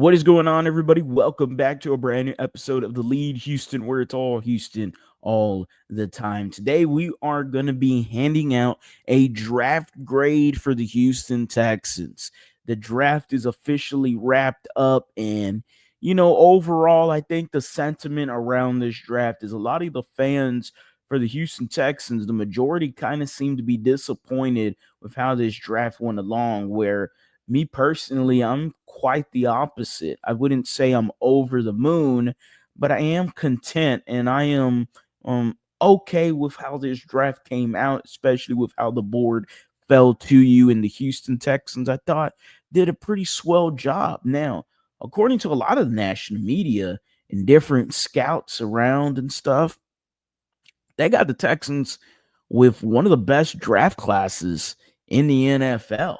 What is going on, everybody? Welcome back to a brand new episode of The Lead Houston, where it's all Houston all the time. Today, we are going to be handing out a draft grade for the Houston Texans. The draft is officially wrapped up, and overall, I think the sentiment around this draft is a lot of the fans for the Houston Texans, the majority kind of seem to be disappointed with how this draft went along, where me personally, I'm quite the opposite. I wouldn't say I'm over the moon, but I am content and I am okay with how this draft came out, especially with how the board fell to you. In the Houston Texans, I thought did a pretty swell job. Now, according to a lot of the national media and different scouts around and stuff, they got the Texans with one of the best draft classes in the NFL.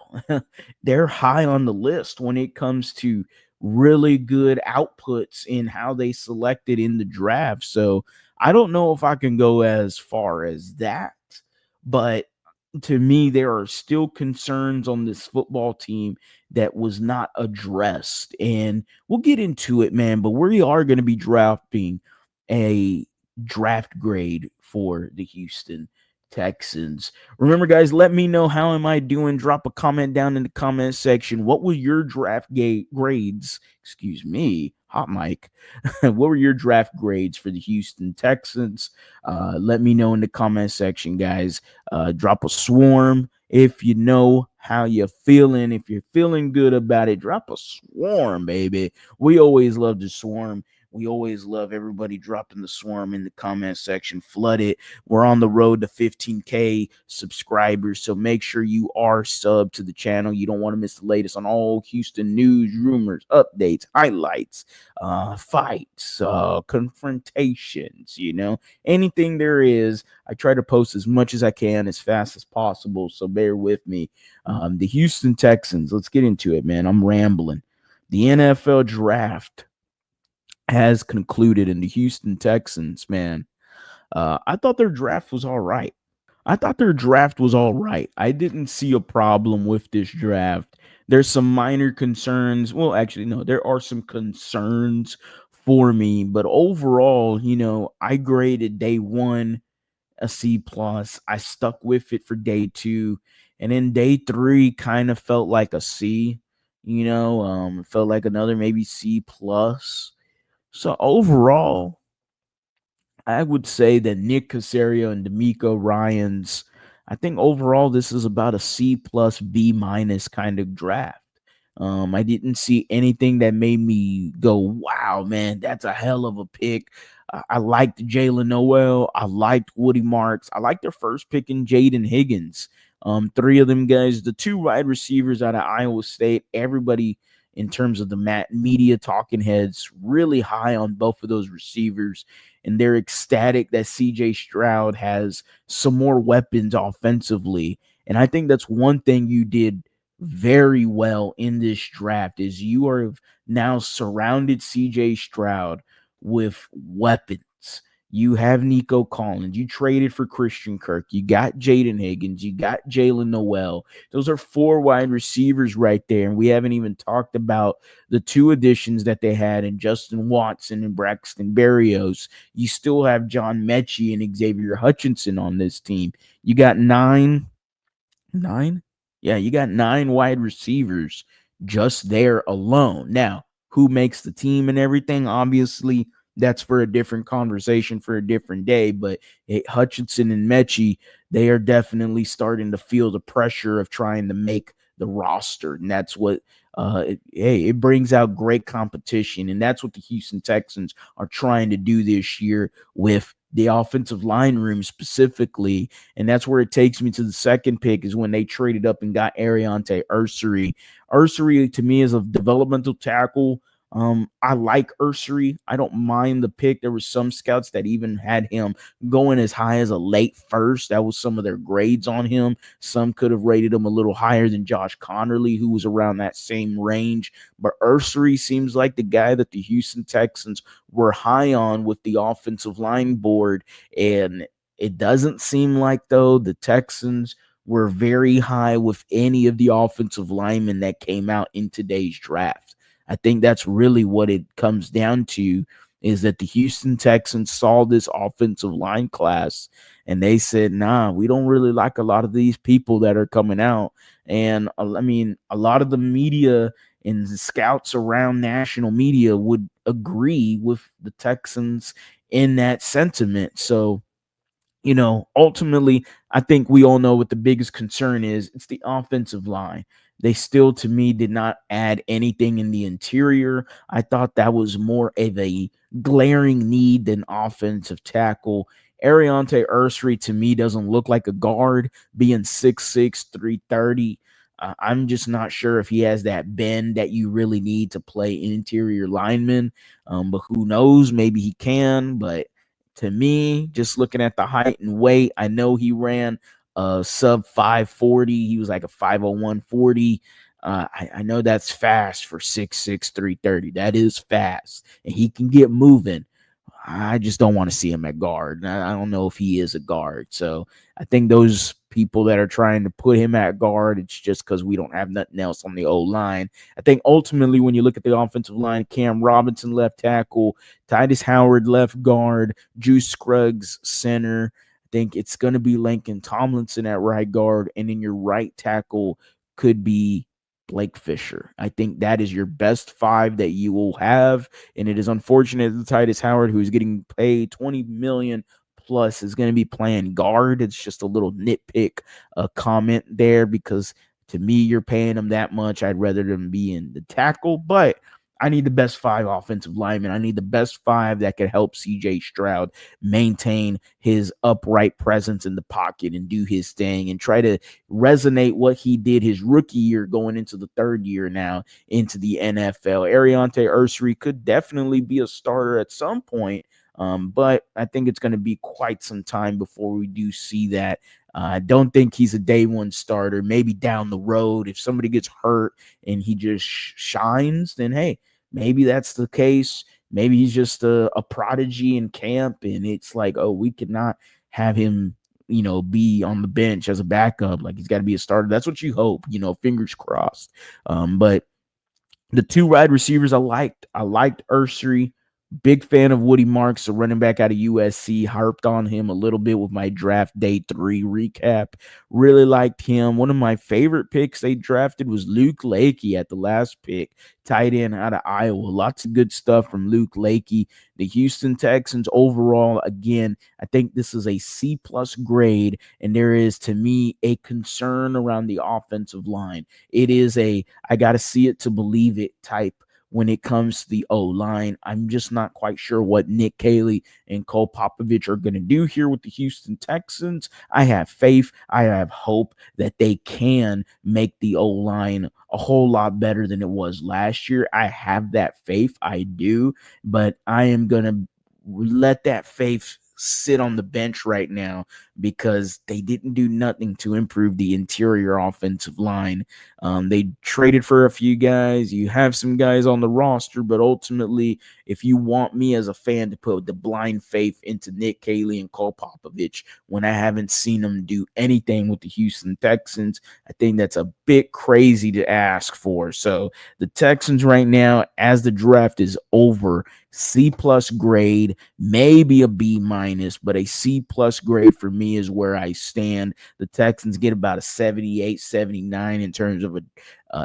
They're high on the list when it comes to really good outputs in how they selected in the draft. So I don't know if I can go as far as that, but to me, there are still concerns on this football team that was not addressed. And we'll get into it, man. But we are going to be drafting a draft grade for the Houston Texans. Remember, guys, let me know how am I doing. Drop a comment down in the comment section. What were your draft grades? Excuse me, hot mic. What were your draft grades for the Houston Texans? Let me know in the comment section, guys. Drop a swarm if you know how you're feeling. If you're feeling good about it, drop a swarm, baby. We always love to swarm. We always love everybody dropping the swarm in the comment section. Flood it. We're on the road to 15K subscribers, so make sure you are subbed to the channel. You don't want to miss the latest on all Houston news, rumors, updates, highlights, fights, confrontations, anything there is. I try to post as much as I can as fast as possible, so bear with me. The Houston Texans, let's get into it, man. I'm rambling. The NFL draft has concluded, in the Houston Texans, man, I thought their draft was all right. I didn't see a problem with this draft. There's some minor concerns. Well, actually, no, there are some concerns for me, but overall, I graded day one a C plus. I stuck with it for day two, and then day three kind of felt like a C. Felt like another maybe C plus. So overall, I would say that Nick Caserio and D'Amico Ryans, I think overall this is about a C plus B minus kind of draft. I didn't see anything that made me go, wow, man, that's a hell of a pick. I liked Jalen Noel. I liked Woody Marks. I liked their first pick in Jaden Higgins. Three of them guys, the two wide receivers out of Iowa State, everybody in terms of the media talking heads, really high on both of those receivers. And they're ecstatic that CJ Stroud has some more weapons offensively. And I think that's one thing you did very well in this draft is you are now surrounded CJ Stroud with weapons. You have Nico Collins. You traded for Christian Kirk. You got Jaden Higgins. You got Jalen Noel. Those are four wide receivers right there. And we haven't even talked about the two additions that they had in Justin Watson and Braxton Berrios. You still have John Mechie and Xavier Hutchinson on this team. You got nine? Yeah, you got 9 wide receivers just there alone. Now, who makes the team and everything? Obviously, that's for a different conversation for a different day. But Hutchinson and Mechie, they are definitely starting to feel the pressure of trying to make the roster. And that's what, it brings out great competition. And that's what the Houston Texans are trying to do this year with the offensive line room specifically. And that's where it takes me to the second pick is when they traded up and got Ariante Ursery. Ursery, to me, is a developmental tackle. I like Ursery. I don't mind the pick. There were some scouts that even had him going as high as a late first. That was some of their grades on him. Some could have rated him a little higher than Josh Connerly, who was around that same range. But Ursery seems like the guy that the Houston Texans were high on with the offensive line board. And it doesn't seem like, though, the Texans were very high with any of the offensive linemen that came out in today's draft. I think that's really what it comes down to, is that the Houston Texans saw this offensive line class and they said, nah, we don't really like a lot of these people that are coming out. And I mean, a lot of the media and the scouts around national media would agree with the Texans in that sentiment. So, ultimately, I think we all know what the biggest concern is. It's the offensive line. They still, to me, did not add anything in the interior. I thought that was more of a glaring need than offensive tackle. Ariante Ursary, to me, doesn't look like a guard, being 6'6", 330. I'm just not sure if he has that bend that you really need to play interior lineman. But who knows? Maybe he can, but to me, just looking at the height and weight, I know he ran a sub 540. He was like a 50140. I know that's fast for 6'6", 330. That is fast, and he can get moving. I just don't want to see him at guard. I don't know if he is a guard. So I think those people that are trying to put him at guard, it's just because we don't have nothing else on the O-line. I think ultimately when you look at the offensive line, Cam Robinson left tackle, Titus Howard left guard, Juice Scruggs center. I think it's going to be Lincoln Tomlinson at right guard, and then your right tackle could be Blake Fisher. I think that is your best five that you will have. And it is unfortunate that Titus Howard, who's getting paid $20 million plus, is going to be playing guard. It's just a little nitpick comment there, because to me, you're paying him that much. I'd rather them be in the tackle, but I need the best five offensive linemen. I need the best five that can help CJ Stroud maintain his upright presence in the pocket and do his thing and try to resonate what he did his rookie year going into the third year now into the NFL. Ariante Ursary could definitely be a starter at some point, but I think it's going to be quite some time before we do see that. I don't think he's a day one starter. Maybe down the road, if somebody gets hurt and he just shines, then hey, maybe that's the case. Maybe he's just a prodigy in camp, and it's like, oh, we cannot have him, be on the bench as a backup. Like, he's got to be a starter. That's what you hope, fingers crossed. But the two wide receivers I liked. I liked Ursary. Big fan of Woody Marks, a running back out of USC. Harped on him a little bit with my draft day 3 recap. Really liked him. One of my favorite picks they drafted was Luke Lakey at the last pick, tight end out of Iowa. Lots of good stuff from Luke Lakey. The Houston Texans overall, again, I think this is a C plus grade, and there is, to me, a concern around the offensive line. It is a I got to see it to believe it type when it comes to the O-line. I'm just not quite sure what Nick Caley and Cole Popovich are going to do here with the Houston Texans. I have faith. I have hope that they can make the O-line a whole lot better than it was last year. I have that faith. I do. But I am going to let that faith sit on the bench right now because they didn't do nothing to improve the interior offensive line. They traded for a few guys. You have some guys on the roster, but ultimately, if you want me as a fan to put the blind faith into Nick Caley and Cole Popovich when I haven't seen them do anything with the Houston Texans, I think that's a bit crazy to ask for. So the Texans right now, as the draft is over, C plus grade, maybe a B minus, but a C plus grade for me is where I stand. The Texans get about a 78, 79 in terms of an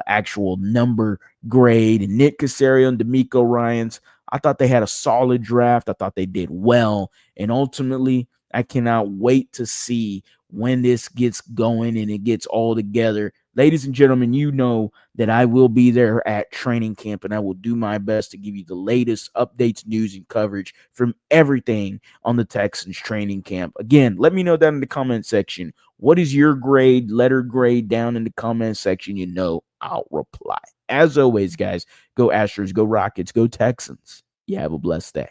actual number grade. And Nick Caserio and D'Amico Ryans, I thought they had a solid draft. I thought they did well. And ultimately, I cannot wait to see when this gets going and it gets all together. Ladies and gentlemen, you know that I will be there at training camp, and I will do my best to give you the latest updates, news, and coverage from everything on the Texans training camp. Again, let me know down in the comment section. What is your grade, letter grade, down in the comment section? You know I'll reply. As always, guys, go Astros, go Rockets, go Texans. You have a blessed day.